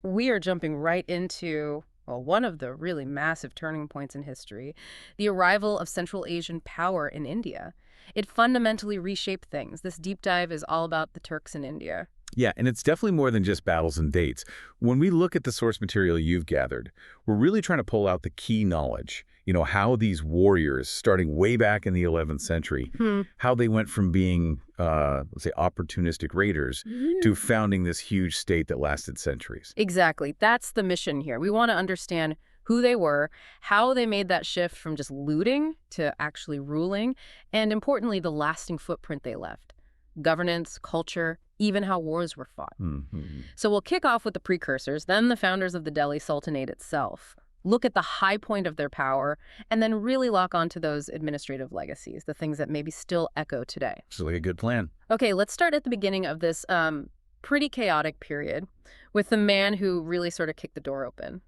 We are jumping right into, well, one of the really massive turning points in history, the arrival of Central Asian power in India. It fundamentally reshaped things. This deep dive is all about the Turks in India. Yeah, and it's definitely more than just battles and dates. When we look at the source material you've gathered, we're really trying to pull out the key knowledge. How these warriors, starting way back in the 11th century, Hmm. how they went from being, let's say, opportunistic raiders to founding this huge state that lasted centuries. Exactly. That's the mission here. We want to understand who they were, how they made that shift from just looting to actually ruling, and importantly, the lasting footprint they left. Governance, culture, even how wars were fought. Mhm. So we'll kick off with the precursors, then the founders of the Delhi Sultanate itself. Look at the high point of their power, and then really lock onto those administrative legacies, the things that maybe still echo today. Sounds like a good plan. Okay, let's start at the beginning of this pretty chaotic period with the man who really sort of kicked the door open,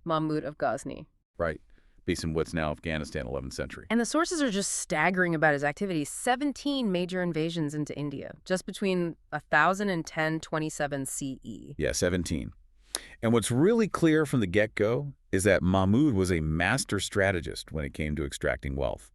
Mahmud of Ghazni. Right. Based in what's now Afghanistan, 11th century. And the sources are just staggering about his activities. 17 major invasions into India, just between 1000 and 1027 CE. Yeah, 17. And what's really clear from the get-go is that Mahmud was a master strategist when it came to extracting wealth.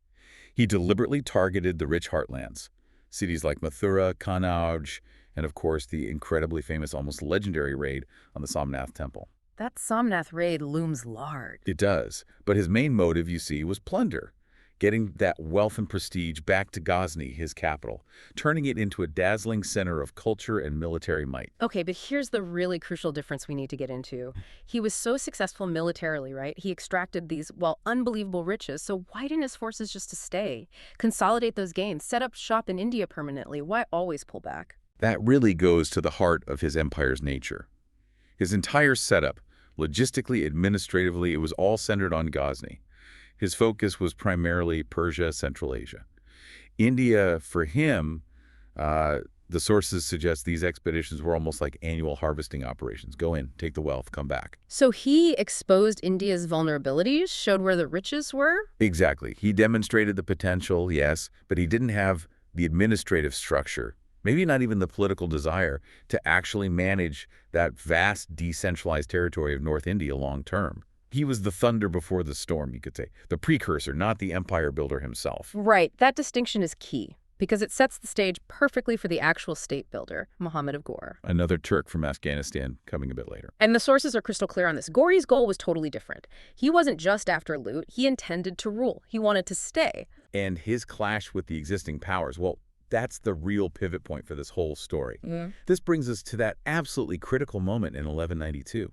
He deliberately targeted the rich heartlands, cities like Mathura, Kannauj, and of course the incredibly famous, almost legendary raid on the Somnath Temple. That Somnath raid looms large. It does, but his main motive, you see, was plunder, getting that wealth and prestige back to Ghazni, his capital, turning it into a dazzling center of culture and military might. Okay, but here's the really crucial difference we need to get into. He was so successful militarily, right? He extracted these, well, unbelievable riches. So why didn't his forces just to stay, consolidate those gains, set up shop in India permanently? Why always pull back? That really goes to the heart of his empire's nature. His entire setup, logistically, administratively, it was all centered on Ghazni. His focus was primarily Persia, Central Asia. India, for him, the sources suggest these expeditions were almost like annual harvesting operations. Go in, take the wealth, come back. So he exposed India's vulnerabilities, showed where the riches were? Exactly. He demonstrated the potential, yes, but he didn't have the administrative structure, maybe not even the political desire, to actually manage that vast decentralized territory of North India long term. He was the thunder before the storm, you could say, the precursor, not the empire builder himself. Right. That distinction is key because it sets the stage perfectly for the actual state builder, Muhammad of Ghor. Another Turk from Afghanistan coming a bit later. And the sources are crystal clear on this. Ghori's goal was totally different. He wasn't just after loot. He intended to rule. He wanted to stay. And his clash with the existing powers, well, that's the real pivot point for this whole story. This brings us to that absolutely critical moment in 1192.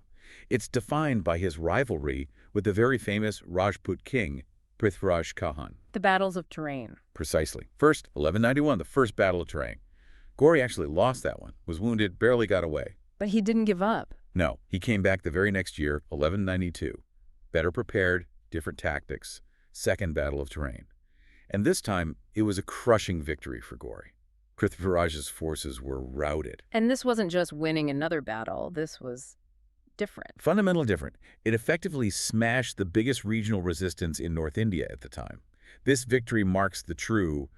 It's defined by his rivalry with the very famous Rajput king, Prithviraj Khan. The battles of Terrain. Precisely. First, 1191, the first battle of Terrain. Ghori actually lost that one, was wounded, barely got away. But he didn't give up. No, he came back the very next year, 1192. Better prepared, different tactics. Second battle of Terrain. And this time, it was a crushing victory for Ghori. Prithviraj's forces were routed. And this wasn't just winning another battle. This was different. Fundamentally different. It effectively smashed the biggest regional resistance in North India at the time. This victory marks the true,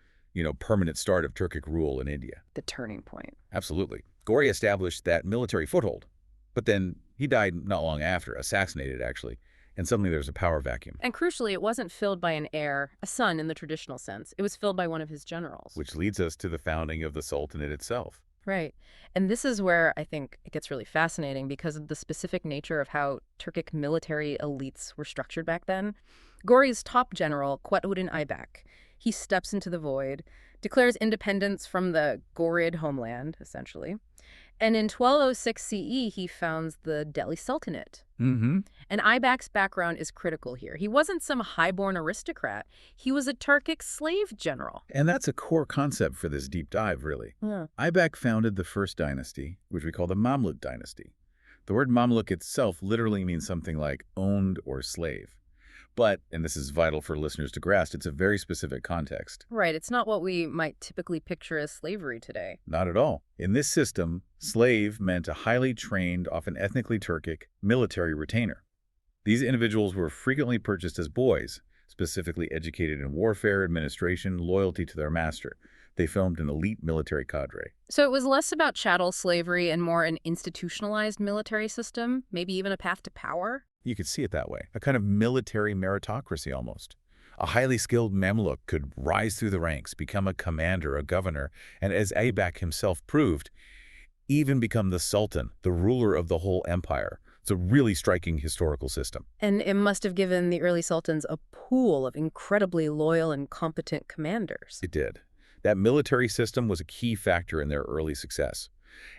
permanent start of Turkic rule in India. The turning point. Absolutely. Ghori established that military foothold. But then he died not long after, assassinated actually, and suddenly there's a power vacuum. And crucially, it wasn't filled by an heir, a son in the traditional sense. It was filled by one of his generals. Which leads us to the founding of the Sultanate itself. Right. And this is where I think it gets really fascinating because of the specific nature of how Turkic military elites were structured back then. Ghori's top general, Qutbuddin Aybak, he steps into the void, declares independence from the Ghorid homeland, essentially. And in 1206 CE, he founds the Delhi Sultanate. Mm-hmm. And Aybak's background is critical here. He wasn't some highborn aristocrat. He was a Turkic slave general. And that's a core concept for this deep dive, really. Yeah. Aybak founded the first dynasty, which we call the Mamluk dynasty. The word Mamluk itself literally means something like owned or slave. But, and this is vital for listeners to grasp, it's a very specific context. Right. It's not what we might typically picture as slavery today. Not at all. In this system, slave meant a highly trained, often ethnically Turkic, military retainer. These individuals were frequently purchased as boys, specifically educated in warfare, administration, loyalty to their master. They formed an elite military cadre. So it was less about chattel slavery and more an institutionalized military system, maybe even a path to power? You could see it that way, a kind of military meritocracy almost. A highly skilled Mamluk could rise through the ranks, become a commander, a governor, and as Aybak himself proved, even become the sultan, the ruler of the whole empire. It's a really striking historical system. And it must have given the early sultans a pool of incredibly loyal and competent commanders. It did. That military system was a key factor in their early success.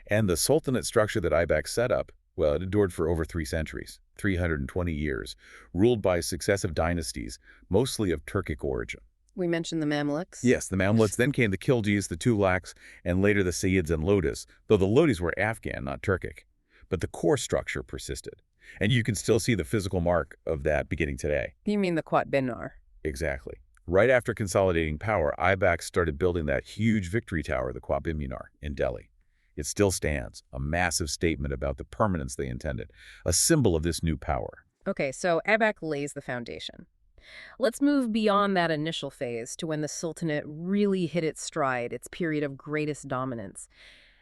And the sultanate structure that Aybak set up, well, it endured for over 3 centuries, 320 years, ruled by successive dynasties, mostly of Turkic origin. We mentioned the Mamluks. Yes, the Mamluks, then came the Khiljis, the Tughlaqs, and later the Sayyids and Lodis, though the Lodis were Afghan, not Turkic. But the core structure persisted. And you can still see the physical mark of that beginning today. You mean the Quat Binar? Exactly. Right after consolidating power, Aybak started building that huge victory tower, the Qutb Minar, in Delhi. It still stands, a massive statement about the permanence they intended, a symbol of this new power. Okay, so Aybak lays the foundation. Let's move beyond that initial phase to when the Sultanate really hit its stride, its period of greatest dominance.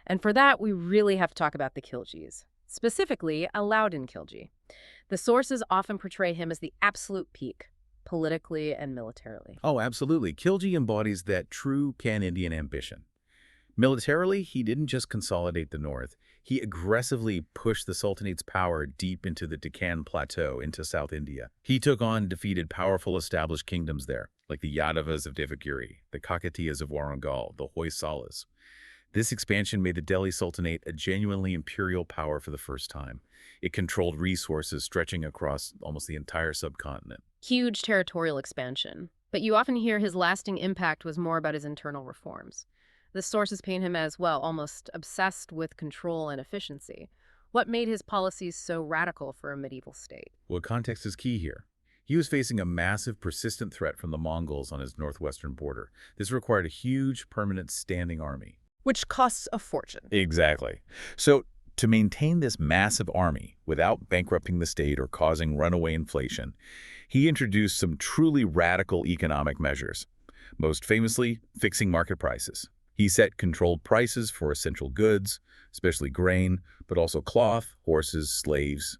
And for that, we really have to talk about the Khiljis, specifically Alauddin Khilji. The sources often portray him as the absolute peak, politically and militarily. Oh, absolutely. Khilji embodies that true pan-Indian ambition. Militarily, he didn't just consolidate the north. He aggressively pushed the Sultanate's power deep into the Deccan Plateau, into South India. He took on and defeated powerful established kingdoms there, like the Yadavas of Devagiri, the Kakatiyas of Warangal, the Hoysalas. This expansion made the Delhi Sultanate a genuinely imperial power for the first time. It controlled resources stretching across almost the entire subcontinent. Huge territorial expansion. But you often hear his lasting impact was more about his internal reforms. The sources paint him as, well, almost obsessed with control and efficiency. What made his policies so radical for a medieval state? Well, context is key here. He was facing a massive, persistent threat from the Mongols on his northwestern border. This required a huge, permanent, standing army. Which costs a fortune. Exactly. So, to maintain this massive army without bankrupting the state or causing runaway inflation, he introduced some truly radical economic measures, most famously, fixing market prices. He set controlled prices for essential goods, especially grain, but also cloth, horses, slaves.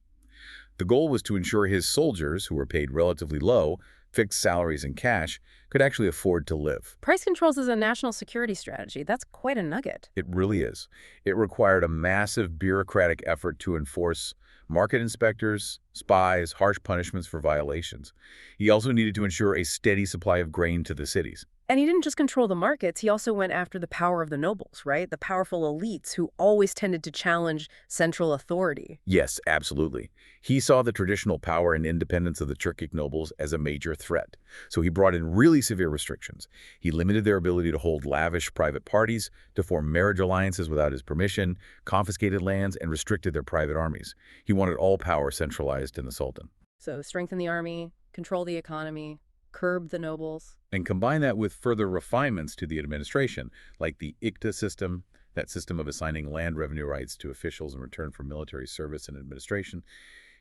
The goal was to ensure his soldiers, who were paid relatively low, fixed salaries and cash, could actually afford to live. Price controls is a national security strategy. That's quite a nugget. It really is. It required a massive bureaucratic effort to enforce market inspectors, spies, harsh punishments for violations. He also needed to ensure a steady supply of grain to the cities. And he didn't just control the markets, he also went after the power of the nobles, right? The powerful elites who always tended to challenge central authority. Yes, absolutely. He saw the traditional power and independence of the Turkic nobles as a major threat. So he brought in really severe restrictions. He limited their ability to hold lavish private parties, to form marriage alliances without his permission, confiscated lands, and restricted their private armies. He wanted all power centralized in the Sultan. So strengthen the army, control the economy, curb the nobles. And combine that with further refinements to the administration, like the ICTA system, that system of assigning land revenue rights to officials in return for military service and administration.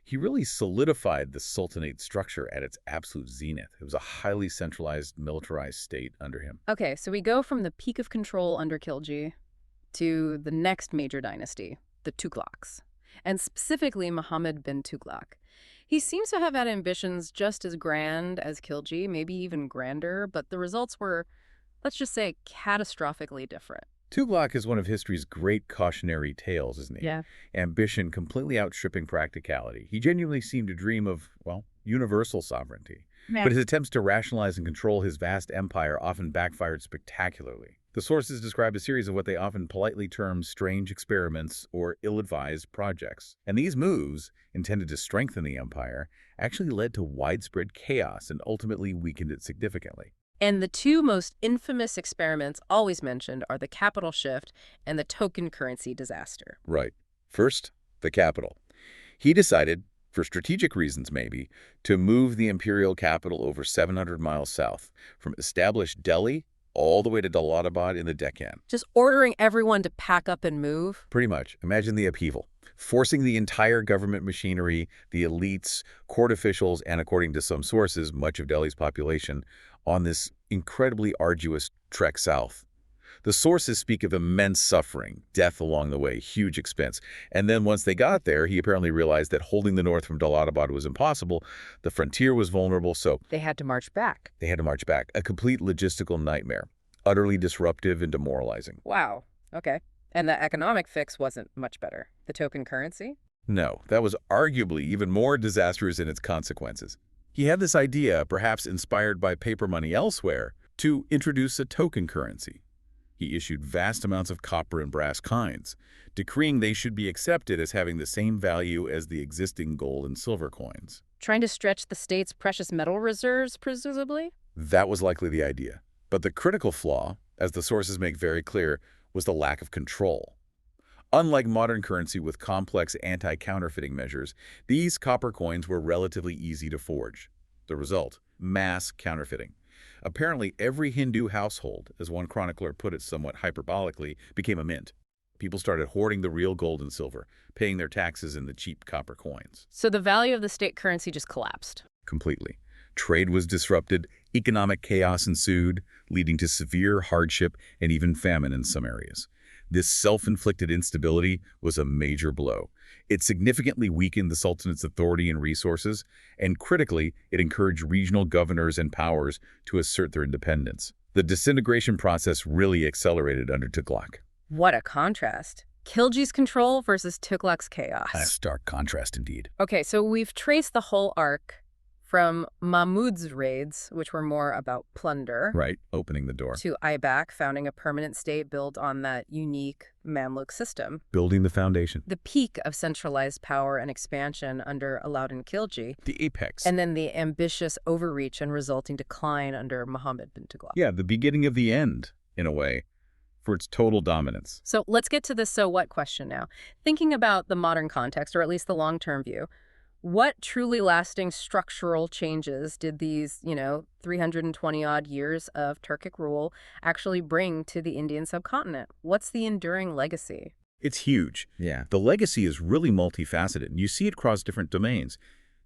He really solidified the Sultanate structure at its absolute zenith. It was a highly centralized, militarized state under him. Okay, so we go from the peak of control under Khilji to the next major dynasty, the Tughlaqs, and specifically Muhammad bin Tughlaq. He seems to have had ambitions just as grand as Khilji, maybe even grander, but the results were, let's just say, catastrophically different. Tughlaq is one of history's great cautionary tales, isn't he? Yeah. Ambition completely outstripping practicality. He genuinely seemed to dream of, well, universal sovereignty. Yeah. But his attempts to rationalize and control his vast empire often backfired spectacularly. The sources describe a series of what they often politely term strange experiments or ill-advised projects. And these moves, intended to strengthen the empire, actually led to widespread chaos and ultimately weakened it significantly. And the two most infamous experiments always mentioned are the capital shift and the token currency disaster. Right. First, the capital. He decided, for strategic reasons maybe, to move the imperial capital over 700 miles south, from established Delhi all the way to Daladabad in the Deccan. Just ordering everyone to pack up and move. Pretty much. Imagine the upheaval. Forcing the entire government machinery, the elites, court officials, and according to some sources, much of Delhi's population, on this incredibly arduous trek south. The sources speak of immense suffering, death along the way, huge expense. And then once they got there, he apparently realized that holding the north from Dalalabad was impossible. The frontier was vulnerable, so They had to march back. they had to march back. A complete logistical nightmare, utterly disruptive and demoralizing. Wow. Okay. And the economic fix wasn't much better. The token currency? No, that was arguably even more disastrous in its consequences. He had this idea, perhaps inspired by paper money elsewhere, to introduce a token currency. He issued vast amounts of copper and brass coins, decreeing they should be accepted as having the same value as the existing gold and silver coins. Trying to stretch the state's precious metal reserves, presumably? That was likely the idea. But the critical flaw, as the sources make very clear, was the lack of control. Unlike modern currency with complex anti-counterfeiting measures, these copper coins were relatively easy to forge. The result, mass counterfeiting. Apparently, every Hindu household, as one chronicler put it somewhat hyperbolically, became a mint. People started hoarding the real gold and silver, paying their taxes in the cheap copper coins. So the value of the state currency just collapsed. Completely. Trade was disrupted, economic chaos ensued, leading to severe hardship and even famine in some areas. This self-inflicted instability was a major blow. It significantly weakened the Sultanate's authority and resources, and critically, it encouraged regional governors and powers to assert their independence. The disintegration process really accelerated under Tughlaq. What a contrast. Khilji's control versus Tughlaq's chaos. A stark contrast indeed. Okay, so we've traced the whole arc from Mahmud's raids, which were more about plunder, Right, opening the door. to Aybak founding a permanent state built on that unique Mamluk system. Building the foundation. The peak of centralized power and expansion under Alauddin Khilji, The apex. and then the ambitious overreach and resulting decline under Muhammad bin Tughlaq. Yeah, the beginning of the end, in a way, for its total dominance. So let's get to the so what question now. Thinking about the modern context, or at least the long-term view, what truly lasting structural changes did these, 320-odd years of Turkic rule actually bring to the Indian subcontinent? What's the enduring legacy? It's huge. Yeah. The legacy is really multifaceted, and you see it across different domains.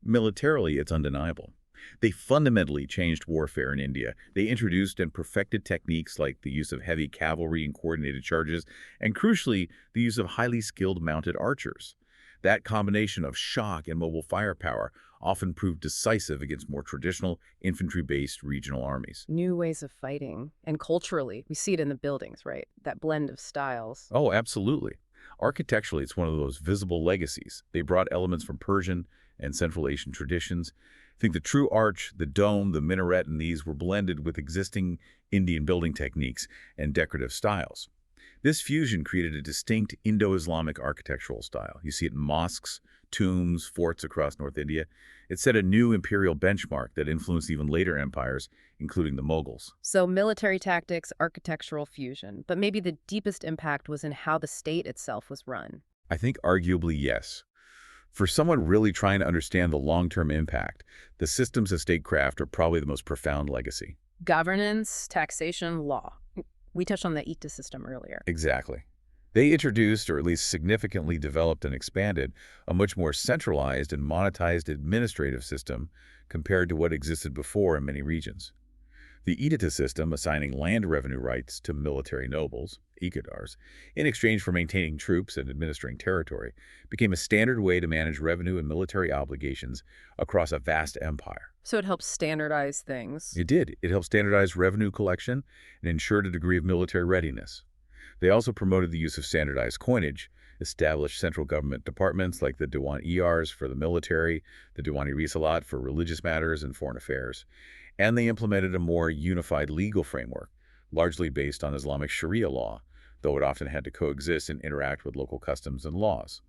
Militarily, it's undeniable. They fundamentally changed warfare in India. They introduced and perfected techniques like the use of heavy cavalry and coordinated charges, and crucially, the use of highly skilled mounted archers. That combination of shock and mobile firepower often proved decisive against more traditional, infantry-based regional armies. New ways of fighting. And culturally, we see it in the buildings, right? That blend of styles. Oh, absolutely. Architecturally, it's one of those visible legacies. They brought elements from Persian and Central Asian traditions. Think the true arch, the dome, the minaret, and these were blended with existing Indian building techniques and decorative styles. This fusion created a distinct Indo-Islamic architectural style. You see it in mosques, tombs, forts across North India. It set a new imperial benchmark that influenced even later empires, including the Mughals. So military tactics, architectural fusion. But maybe the deepest impact was in how the state itself was run. I think arguably yes. For someone really trying to understand the long-term impact, the systems of statecraft are probably the most profound legacy. Governance, taxation, law. We touched on the ITA system earlier. Exactly. They introduced, or at least significantly developed and expanded, a much more centralized and monetized administrative system compared to what existed before in many regions. The ITA system, assigning land revenue rights to military nobles, ikadars, in exchange for maintaining troops and administering territory, became a standard way to manage revenue and military obligations across a vast empire. So it helps standardize things. It did. It helped standardize revenue collection and ensured a degree of military readiness. They also promoted the use of standardized coinage, established central government departments like the Diwan-ERs for the military, the Diwani-Risalat for religious matters and foreign affairs, and they implemented a more unified legal framework, largely based on Islamic Sharia law, though it often had to coexist and interact with local customs and laws.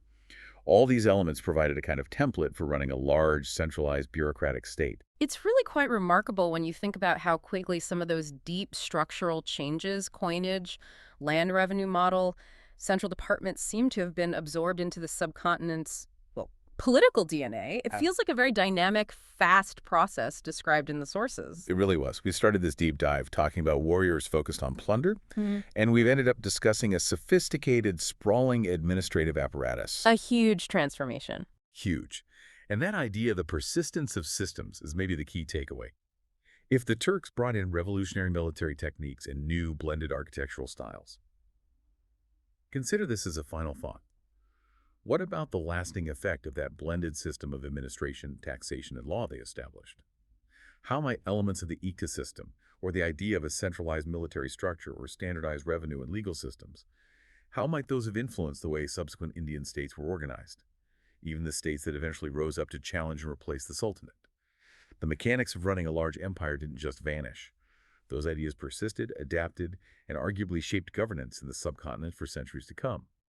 All these elements provided a kind of template for running a large, centralized bureaucratic state. It's really quite remarkable when you think about how quickly some of those deep structural changes, coinage, land revenue model, central departments seem to have been absorbed into the subcontinent's, political DNA. It feels like a very dynamic, fast process described in the sources. It really was. We started this deep dive talking about warriors focused on plunder, and we've ended up discussing a sophisticated, sprawling administrative apparatus. A huge transformation. Huge. And that idea, the persistence of systems, is maybe the key takeaway. If the Turks brought in revolutionary military techniques and new blended architectural styles, consider this as a final thought. What about the lasting effect of that blended system of administration, taxation, and law they established? How might elements of the ecosystem, or the idea of a centralized military structure or standardized revenue and legal systems, how might those have influenced the way subsequent Indian states were organized, even the states that eventually rose up to challenge and replace the Sultanate? The mechanics of running a large empire didn't just vanish. Those ideas persisted, adapted, and arguably shaped governance in the subcontinent for centuries to come.